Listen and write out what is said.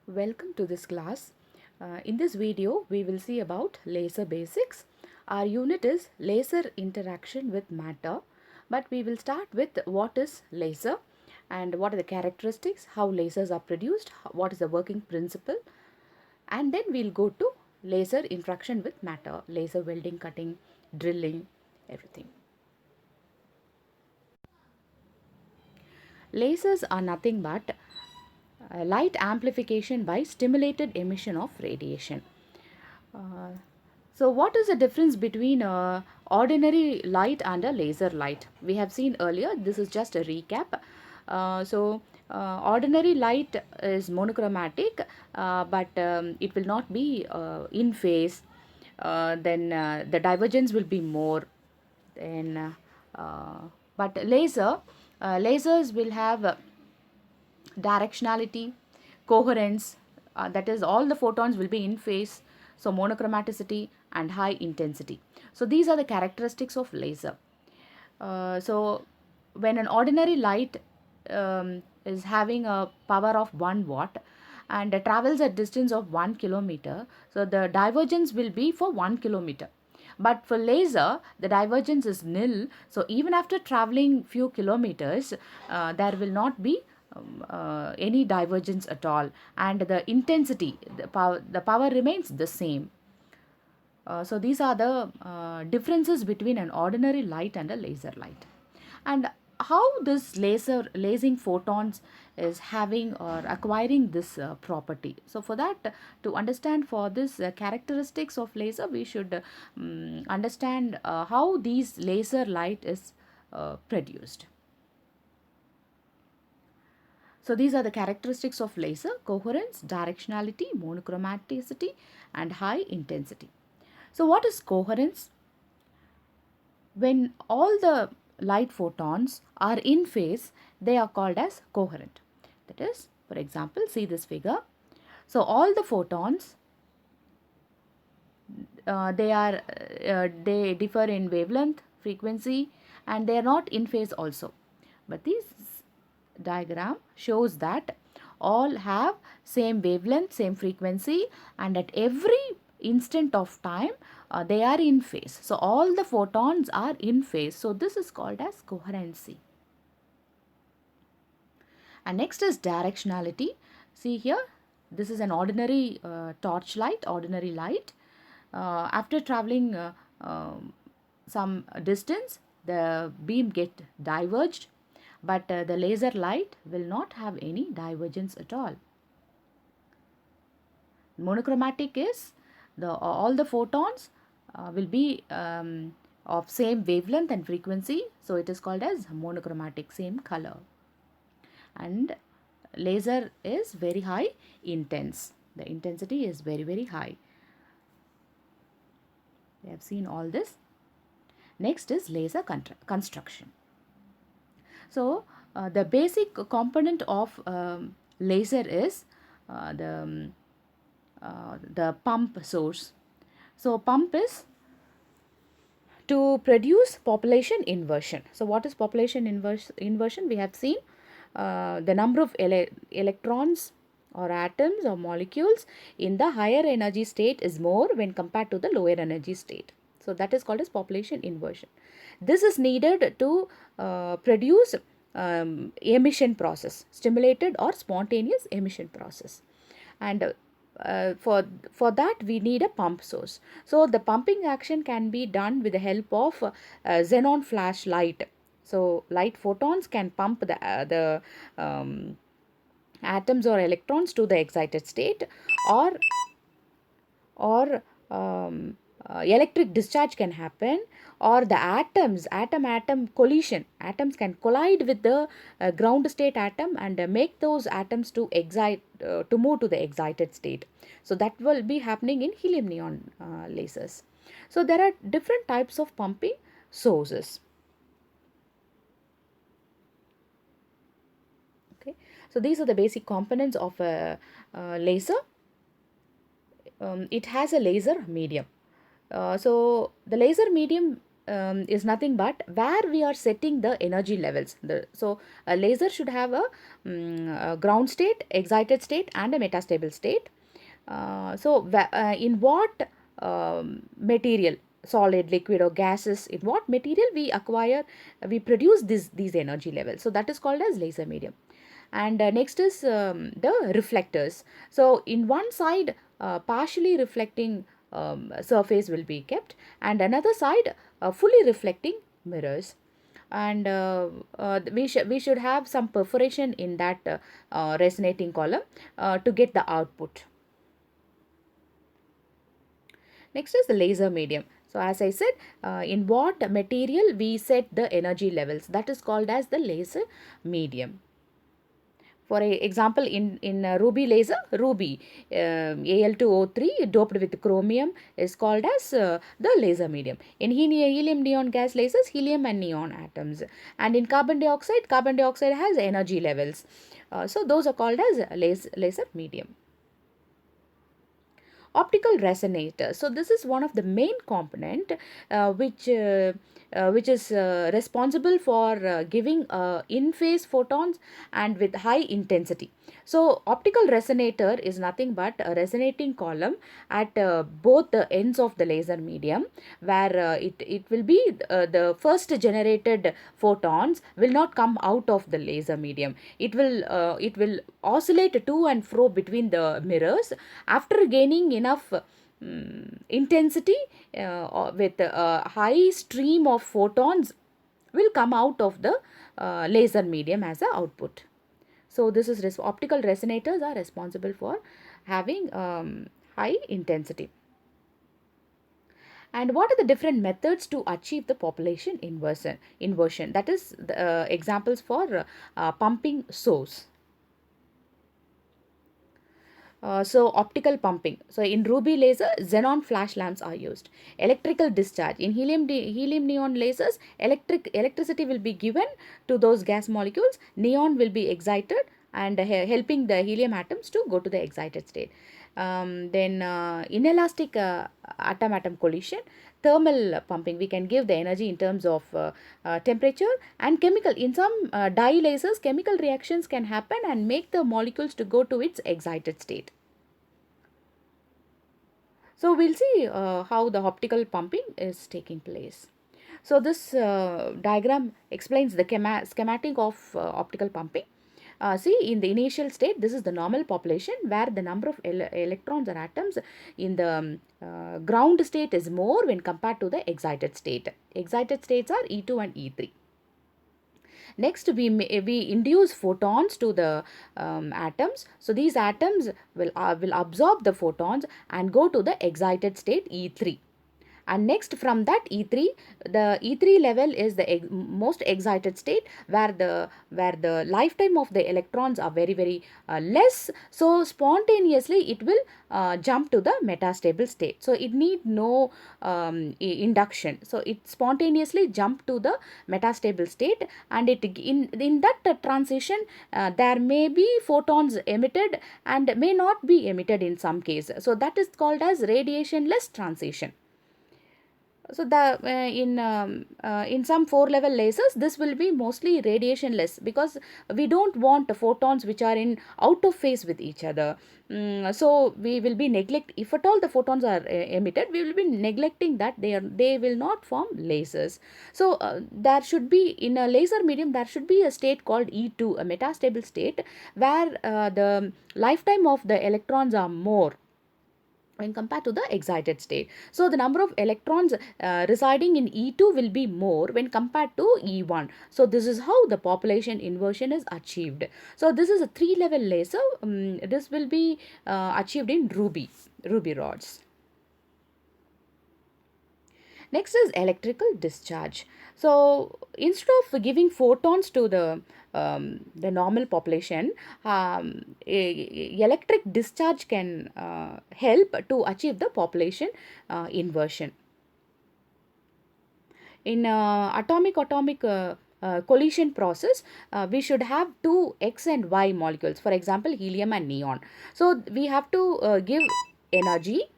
Welcome to this class. In this video, we will see about laser basics. Our unit is laser interaction with matter, but we will start with what is laser and what are the characteristics, how lasers are produced, what is the working principle, and then we'll go to laser interaction with matter, laser welding, cutting, drilling, everything. Lasers are nothing but light amplification by stimulated emission of radiation. Uh, so what is the difference between ordinary light and a laser light? We have seen earlier, this is just a recap. Ordinary light is monochromatic, but it will not be in phase. Then the divergence will be more. Then, but lasers will have directionality, coherence, that is all the photons will be in phase, so monochromaticity and high intensity. So these are the characteristics of laser. So when an ordinary light is having a power of 1 watt and travels a distance of 1 kilometer, so the divergence will be for 1 kilometer. But for laser, the divergence is nil. So even after traveling few kilometers, there will not be any divergence at all, and the intensity, the power remains the same. So these are the differences between an ordinary light and a laser light. And how this lasing photons is having or acquiring this property. So for that, to understand for this characteristics of laser, we should understand how these laser light is produced. So these are the characteristics of laser: coherence, directionality, monochromaticity, and high intensity. So what is coherence? When all the light photons are in phase, they are called as coherent. That is, for example, see this figure. So all the photons, they differ in wavelength, frequency, and they are not in phase also. But this diagram shows that all have same wavelength, same frequency, and at every instant of time they are in phase. So all the photons are in phase. So this is called as coherency. And next is directionality. See here, this is an ordinary torch light, ordinary light. After traveling some distance, the beam get diverged, but the laser light will not have any divergence at all. Monochromatic is all the photons will be of same wavelength and frequency, so it is called as monochromatic, same color. And laser is very high intense, the intensity is very high. We have seen all this. Next is laser construction. So the basic component of laser is the pump source. So pump is to produce population inversion. So what is population inversion? We have seen the number of electrons or atoms or molecules in the higher energy state is more when compared to the lower energy state. So that is called as population inversion. This is needed to produce emission process, stimulated or spontaneous emission process. And for that we need a pump source. So the pumping action can be done with the help of xenon flashlight. So light photons can pump the atoms or electrons to the excited state, or electric discharge can happen, or the atom collision, atoms can collide with the ground state atom and make those atoms to move to the excited state. So that will be happening in helium neon lasers. So there are different types of pumping sources. Okay, so these are the basic components of a laser. It has a laser medium. So the laser medium is nothing but where we are setting the energy levels. So a laser should have a ground state, excited state, and a metastable state. In what material, solid, liquid, or gases, in what material we acquire, we produce these energy levels. So that is called as laser medium. And next is the reflectors. So in one side, partially reflecting surface will be kept, and another side fully reflecting mirrors. And we should have some perforation in that resonating column to get the output. Next is the laser medium. So as I said, in what material we set the energy levels, that is called as the laser medium. For example, in ruby laser, ruby Al2O3 doped with chromium is called as the laser medium. In helium neon gas lasers, helium and neon atoms. And in carbon dioxide has energy levels. So those are called as laser medium. Optical resonator. So this is one of the main component which is responsible for giving in phase photons and with high intensity. So optical resonator is nothing but a resonating column at both the ends of the laser medium, where it will be the first generated photons will not come out of the laser medium. It will oscillate to and fro between the mirrors. After gaining enough intensity, with a high stream of photons will come out of the laser medium as a output. So this is optical resonators are responsible for having high intensity. And what are the different methods to achieve the population inversion? That is the examples for pumping source. So optical pumping. So in ruby laser, xenon flash lamps are used. Electrical discharge. In helium neon lasers, electricity will be given to those gas molecules. Neon will be excited and helping the helium atoms to go to the excited state. Then inelastic atom-atom collision. Thermal pumping, we can give the energy in terms of temperature and chemical. In some dye lasers, chemical reactions can happen and make the molecules to go to its excited state. So we'll see how the optical pumping is taking place. So this diagram explains the schematic of optical pumping. See, in the initial state, this is the normal population where the number of electrons or atoms in the ground state is more when compared to the excited state. Excited states are E2 and E3. Next, we induce photons to the atoms. So these atoms will absorb the photons and go to the excited state E3. And next, from that E3, the E3 level is the most excited state where the lifetime of the electrons are very less. So spontaneously it will jump to the metastable state. So it need no induction. So it spontaneously jump to the metastable state, and it in that transition there may be photons emitted and may not be emitted in some cases. So that is called as radiationless transition. So the in some 4-level lasers, this will be mostly radiationless because we don't want photons which are in out of phase with each other. So we will be if at all the photons are emitted, we will be neglecting that they will not form lasers. So there should be, in a laser medium, there should be a state called E2, a metastable state, where the lifetime of the electrons are more when compared to the excited state. So the number of electrons residing in E2 will be more when compared to E1. So this is how the population inversion is achieved. So this is a 3-level laser. This will be achieved in ruby rods. Next is electrical discharge. So instead of giving photons to the normal population, electric discharge can help to achieve the population inversion. In atomic collision process, we should have two X and Y molecules, for example helium and neon. So we have to give energy